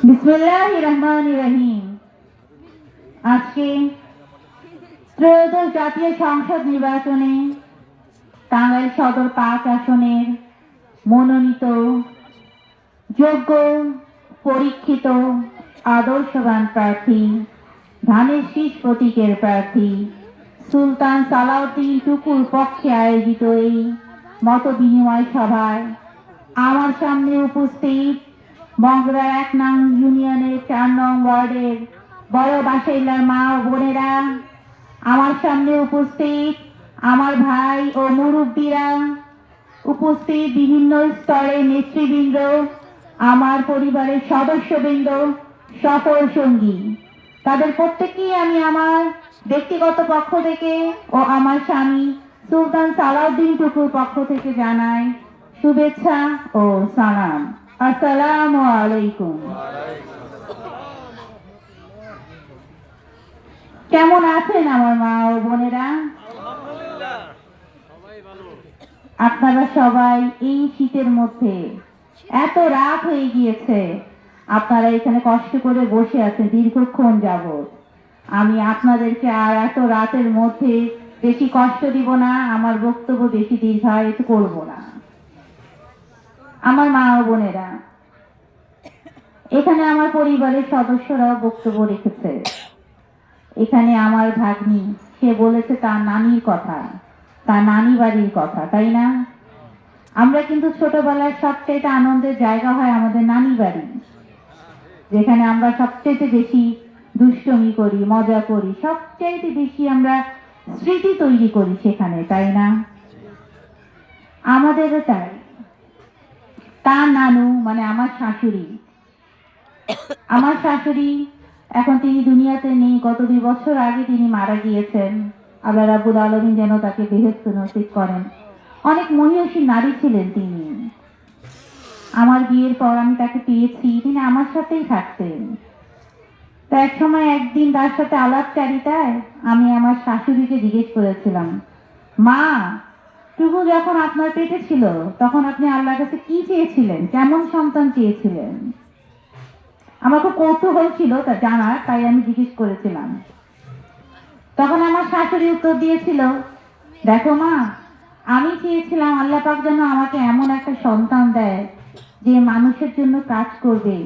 বিসমিল্লাহির রহমানির রহিম। আজকে ত্রয়োদশ জাতীয় সংসদ নির্বাচনে টাঙ্গাইল সদর ৫ আসনের মনোনীত যোগ্য পরীক্ষিত আদর্শবান প্রার্থী ধানের শীষ প্রতীকের প্রার্থী সুলতান সালাউদ্দিন টুকুর পক্ষে আয়োজিত এই মত বিনিময় সভায় আমার সামনে উপস্থিত মগরা ১ নং ইউনিয়নের ৪ নং ওয়ার্ডের বড় বাসাইলার মা ও বোনেরা, আমার সামনে উপস্থিত আমার ভাই ও মুরব্বীরা, উপস্থিত বিভিন্ন স্তরের নেতৃবৃন্দ, আমার পরিবারের সদস্যবৃন্দ, সফল সঙ্গী, তাদের প্রত্যেককেই আমি আমার ব্যক্তিগত পক্ষ থেকে ও আমার স্বামী সুলতান সালাউদ্দিন টুকুর পক্ষ থেকে জানাই শুভেচ্ছা ও সালাম। আসসালামু আলাইকুম। কেমন আছেন আমার মা ও বোনেরা? আপনারা সবাই এই শীতের মধ্যে, এত রাত হয়ে গিয়েছে, আপনারা এখানে কষ্ট করে বসে আছেন দীর্ঘক্ষণ যাবৎ। আমি আপনাদেরকে আর এত রাতের মধ্যে বেশি কষ্ট দিব না, আমার বক্তব্য বেশি দীর্ঘায়িত করব না। আমার মা ও বোনেরা, এখানে আমার পরিবারের সদস্যরাও বক্তব্য রেখেছে। এখানে আমার ভাগ্নি, সে বলেছে তার নানির কথা, তার নানি বাড়ির কথা, তাই না? আমরা কিন্তু ছোটবেলায় সবচেয়ে আনন্দের জায়গা হয় আমাদের নানি বাড়ি, যেখানে আমরা সবচেয়ে বেশি দুষ্টমি করি, মজা করি, সবচেয়ে বেশি আমরা স্মৃতি তৈরি করি সেখানে, তাই না? আমাদেরও তাই। তার নানু মানে আমার শাশুড়ি এখন তিনি দুনিয়াতে নেই। গত 2 বছর আগে তিনি মারা গিয়েছেন। আল্লাহ রাব্বুল আলামিন যেন তাকে বেহেশত নসিব করেন। অনেক মহিয়সী নারী ছিলেন তিনি। আমার বিয়ের পর আমি তাকে পেয়েছি, তিনি আমার সাথেই থাকতেন। তো এক সময় একদিন তার সাথে আলাপচারিতায় আমি আমার শাশুড়িকে জিজ্ঞেস করেছিলাম, মা, টুকু যখন আপনার পেটে ছিল তখন আপনি আল্লাহর কাছে কি চেয়েছিলেন, কেমন সন্তান চেয়েছিলেন? আমার খুব কৌতূহল ছিল তা জানার, তাই আমি জিজ্ঞেস করেছিলাম। তখন আমার শাশুড়ি উত্তর দিয়েছিল, দেখো মা, আমি চেয়েছিলাম আল্লাহ পাক যেন আমাকে এমন একটা সন্তান দেয় যে মানুষের জন্য কাজ করবে,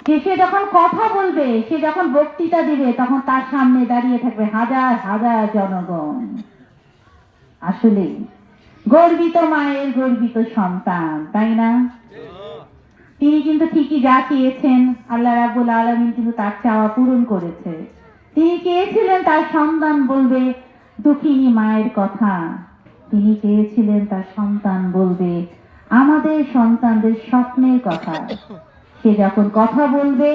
যে সে যখন কথা বলবে, সে যখন বক্তৃতা দিবে, তখন তার সামনে দাঁড়িয়ে থাকবে হাজার হাজার জনগণ। আসলে গর্বিত মায়ের গর্বিত সন্তান, তাই না? তিনি কিন্তু ঠিকই যা চেয়েছেন, আল্লাহ রাব্বুল আলামিন কিন্তু তার চাওয়া পূরণ করেছে। তিনি চেয়েছিলেন তার সন্তান বলবে দুঃখিনী মায়ের কথা, তিনি চেয়েছিলেন তার সন্তান বলবে আমাদের সন্তানদের স্বপ্নের কথা। সে যখন কথা বলবে,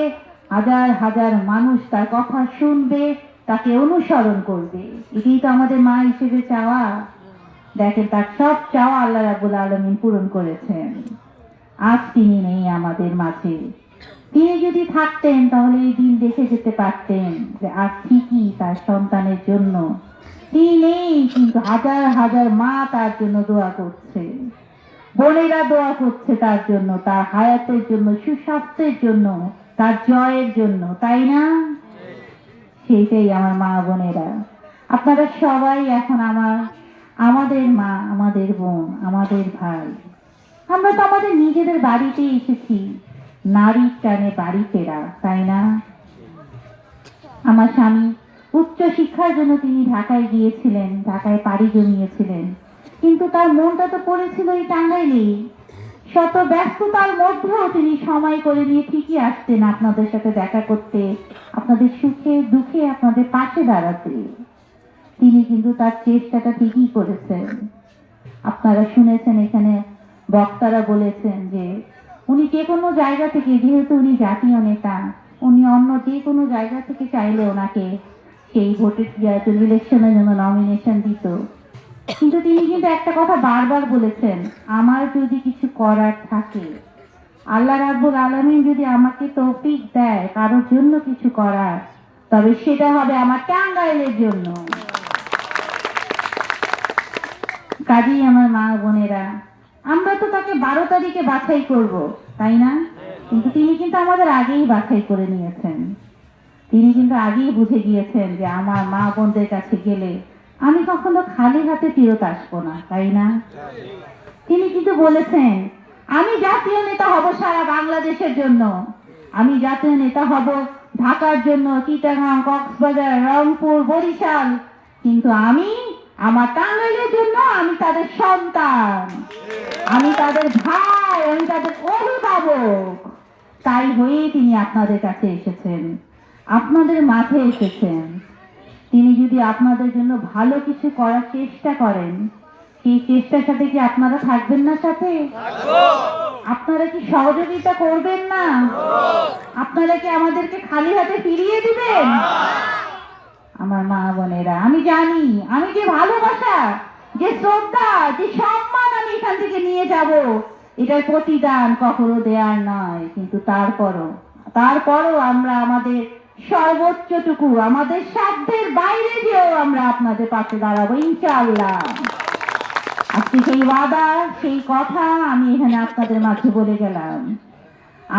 হাজার হাজার মানুষ তার কথা শুনবে, তাকে অনুসরণ করবে। এটাই তো আমাদের মা হিসেবে চাওয়া। দেখেন, তার সব চাওয়া আল্লাহ রাব্বুল আলামিন পূরণ করেছেন। আজ তিনি নেই আমাদের মাঝে। তিনি যদি থাকতেন তাহলে এই দিন দেখে যেতে পারতেন যে আজ ঠিকই তার সন্তানের জন্য তিনি নেই, কিন্তু হাজার হাজার মা তার জন্য দোয়া করছে, বোনেরা দোয়া করছে তার জন্য, তার হায়াতের জন্য, সুস্বাস্থ্যের জন্য, তার জয়ের জন্য, তাই না? সেইটাই আমার মা বোনেরা, আপনারা সবাই এখন আমাদের মা, আমাদের বোন, আমাদের ভাই। আমরা তো আমাদের নিজেদের বাড়িতে এসেছি, নারীর টানে বাড়ি ফেরা, তাই না? আমার স্বামী উচ্চ শিক্ষার জন্য তিনি ঢাকায় গিয়েছিলেন, ঢাকায় পাড়ি জমিয়েছিলেন, কিন্তু তার মনটা তো পড়েছিল এই টাঙ্গাইলেই। শত ব্যস্ততার মধ্যেও তিনি সময় করে নিয়ে ঠিকই আসতেন আপনাদের সাথে দেখা করতে, আপনাদের সুখে দুঃখে আপনাদের পাশে দাঁড়াতে। তিনি কিন্তু তার চেষ্টাটা ঠিকই করেছেন। আপনারা শুনেছেন, এখানে বক্তারা বলেছেন যে উনি যে কোনো জায়গা থেকে, যেহেতু উনি জাতীয় নেতা, উনি অন্য যে কোনো জায়গা থেকে চাইলে ওনাকে সেই ভোটের ইলেকশনের জন্য নমিনেশন দিত। কিন্তু তিনি কিন্তু একটা কথা বারবার বলেছেন, আমার যদি কিছু করার থাকে, আল্লাহ রাব্বুল আলামিন যদি আমাকে তৌফিক দেয় কারোর জন্য কিছু করার, তবে সেটা হবে আমার টাঙ্গাইলের জন্য। কাজেই আমার মা বোনেরা, আমরা তো তাকে 12 তারিখে বাছাই করব, তাই না? কিন্তু তিনি কিন্তু আমাদের আগেই বাছাই করে নিয়েছেন। তিনি কিন্তু আগেই বুঝে গিয়েছেন যে আমার মা বোনদের কাছে গেলে আমি কখনো খালি হাতে ফেরত আসবো না, তাই না? তিনি কিন্তু বলেছেন, আমি জাতীয় নেতা হব সারা বাংলাদেশের জন্য, আমি জাতীয় নেতা হব ঢাকার জন্য, চিটাগাং, কক্সবাজার, রংপুর, বরিশাল, কিন্তু আমি আমার টাঙ্গাইলের জন্য আমি তাদের সন্তান, আমি তাদের ভাই, আমি তাদের অভিভাবক। তাই হয়েই তিনি আপনাদের কাছে এসেছেন, আপনাদের মাঝে এসেছেন। তিনি যদি আপনাদের জন্য ভালো কিছু করার চেষ্টা করেন, সেই চেষ্টার সাথে কি আপনারা থাকবেন না সাথে? আপনারা কি সহযোগিতা করবেন না? আপনারা কি আমাদেরকে খালি হাতে ফিরিয়ে দিবেন? আমার মা বোনেরা, আমি জানি আমি যে ভালোবাসা, যে শ্রদ্ধা, যে সম্মান আমি এখান থেকে নিয়ে যাব, এটার প্রতিদান কখনো দেওয়ার নয়, কিন্তু তারপরও আমরা আমাদের সর্বোচ্চটুকু, আমাদের সাধ্যের বাইরে যেও আমরা আপনাদের পাশে দাঁড়াবো ইনশাআল্লাহ। আজকে সেই ওয়াদা, সেই কথা আমি এখানে আপনাদের মাঝে বলে গেলাম।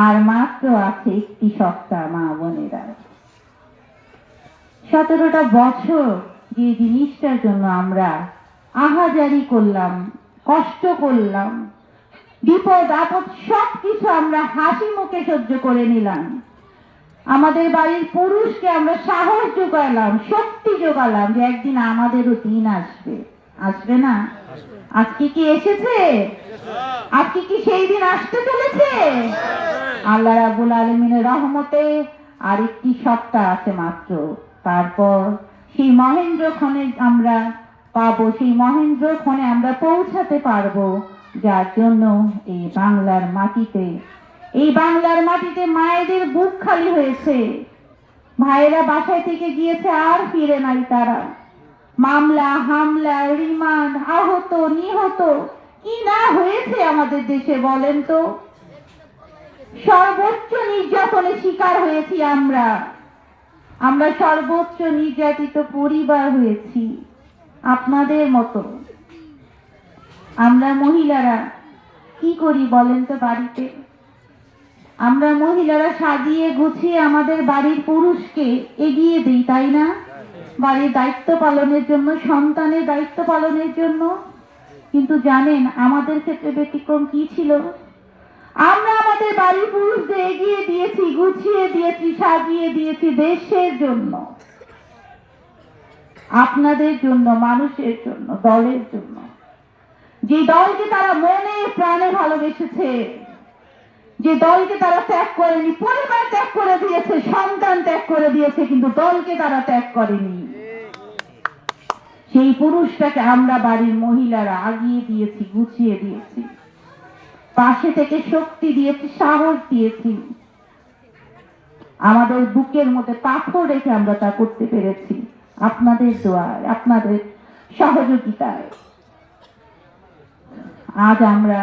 আর মাত্র আছে একটি সপ্তাহ মা বোনেরা। 17টা বছর যে জিনিসটার জন্য আমরা আহাজারি করলাম, কষ্ট করলাম, বিপদ আপদ সবকিছু আমরা হাসি মুখে সহ্য করে নিলাম। আমাদের বাড়ির পুরুষকে আমরা সাহস যোগালাম, শক্তি যোগালাম যে একদিন আমাদেরও দিন আসবে, আসবে না? আজকে কি এসেছে? আজকে কি সেই দিন আসতে চলেছে? আল্লাহ রাব্বুল আলামিনের রহমতে আর একটি সপ্তাহ আছে মাত্র, তারপর সেই মহেন্দ্রক্ষণে আমরা পাবো, সেই মহেন্দ্রক্ষণে আমরা পৌঁছাতে পারবো, যার জন্য এই বাংলার মাটিতে মায়েদের বুক খালি হয়েছে, ভাইয়েরা বাসায় থেকে গিয়েছে, আর ফিরে নাই তারা। মামলা, হামলা, রিমান্ড, আহত, নিহত, কি না হয়েছে আমাদের দেশে বলেন তো? সর্বোচ্চ নির্যাতনের শিকার হয়েছি আমরা সর্বোচ্চ নির্যাতিত পরিবার হয়েছি আপনাদের মতো। আমরা মহিলারা কি করি বলেন তো বাড়িতে? আমরা মহিলারা সাজিয়ে গুছিয়ে আমাদের বাড়ির পুরুষকে এগিয়ে দিই, তাই না? বাড়ির দায়িত্ব পালনের জন্য, সন্তানের দায়িত্ব পালনের জন্য। কিন্তু জানেন আমাদের ক্ষেত্রে ব্যতিক্রম কি ছিল? আমরা আমাদের বাড়ির পুরুষদের এগিয়ে দিয়েছি, গুছিয়ে দিয়েছি, সাজিয়ে দিয়েছি দেশের জন্য, আপনাদের জন্য, মানুষের জন্য, দলের জন্য। যে দলকে তারা মনে প্রাণে ভালোবেসেছে, যে দলকে তারা ত্যাগ করেনি, পরিবার ত্যাগ করে দিয়েছে, সন্তান ত্যাগ করে দিয়েছে, কিন্তু দলকে তারা ত্যাগ করেনি। সেই পুরুষটাকে আমরা বাড়ির মহিলারা আগিয়ে দিয়েছি, গুছিয়ে দিয়েছি, পাশে থেকে শক্তি দিয়েছি, সাহস দিয়েছি। আমাদের বুকের মধ্যে পাথর রেখে আমরা তা করতে পেরেছি আপনাদের দোয়ায়, আপনাদের সহযোগিতায়। আজ আমরা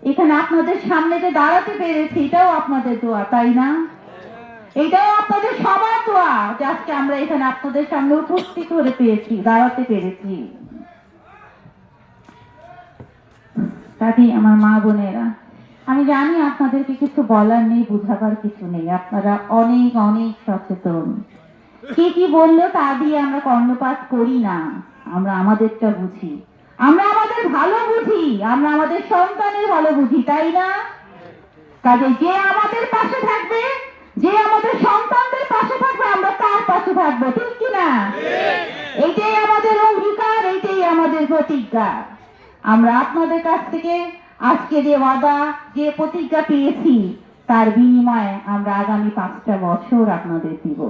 এখানে আপনাদের সামনে যে দাঁড়াতে পেরেছি, এটাও আপনাদের দোয়া, তাই না? এটাও আপনাদের সবার দোয়া যে আজকে আমরা এখানে আপনাদের সামনে উপস্থিত হতে পেরেছি, দাঁড়াতে পেরেছি। কাজেই আমার মা বোনেরা, আমি জানি আপনাদেরকে কিছু বলার নেই, বুঝাবার কিছু নেই, আপনারা অনেক অনেক সচেতন। কে কি বললো তা দিয়ে আমরা কর্ণপাত করি না, আমরা আমাদেরটা বুঝি, আমরা আমাদের ভালো বুঝি, আমরা আমাদের সন্তানের ভালো বুঝি, তাই না? কাজে যে আমাদের পাশে থাকবে, যে আমাদের সন্তানদের পাশে থাকবে, আমরা তার পাশে থাকবো, ঠিক কিনা? এইটাই আমাদের অঙ্গীকার, এইটাই আমাদের প্রতিজ্ঞা। আমরা আপনাদের কাছ থেকে আজকে যে ওয়াদা, যে প্রতিজ্ঞা পেয়েছি, তার বিনিময়ে আমরা আগামী 5টা বছর আপনাদের দিব,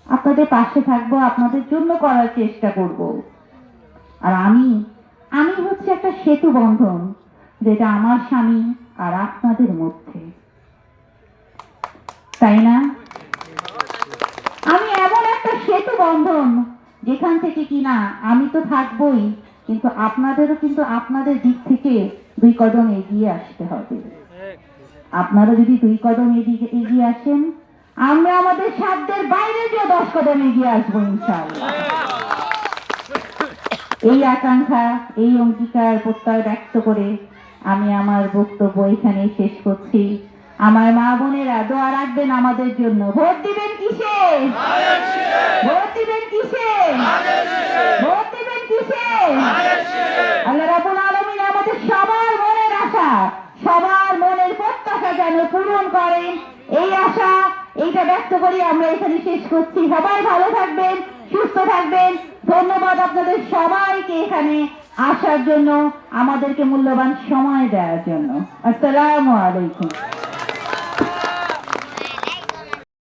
আপনাদের পাশে থাকবো, আপনাদের জন্য করার চেষ্টা করব। আর আমি হচ্ছে একটা সেতু বন্ধন, যেটা আমার স্বামী আর আপনাদের মধ্যে, তাই না? আমি এমন একটা সেতু বন্ধন যেখান থেকে কিনা আমি তো থাকবই, কিন্তু আপনাদেরও কিন্তু আপনাদের দিক থেকে 2 কদম এগিয়ে আসতে হবে। আপনারা যদি 2 কদম এগিয়ে আসেন, আমরা আমাদের সাধ্যের বাইরে যে 10 কদম এগিয়ে আসবো ইনশাআল্লাহ। এই আকাঙ্ক্ষা, এই অঙ্গীকার প্রত্যয় ব্যক্ত করে আমি আমার বক্তব্য এখানে শেষ করছি। আমার মা বোনেরা দোয়া রাখবেন আমাদের জন্য। ভোট দিবেন কিসে? ভোট দিবেন কিসে? ভোট দিবেন কিসে? আল্লাহ রাব্বুল আলামিন আমাদের সবার মনের আশা, সবার মনের প্রত্যাশা যেন পূরণ করেন, এই আশা এইটা ব্যক্ত করি আমরা এখানে শেষ করছি। সবাই ভালো থাকবেন, সুস্থ থাকবেন। ধন্যবাদ আপনাদের সবাইকে এখানে আসার জন্য, আমাদেরকে মূল্যবান সময় দেওয়ার জন্য। আসসালামু আলাইকুম।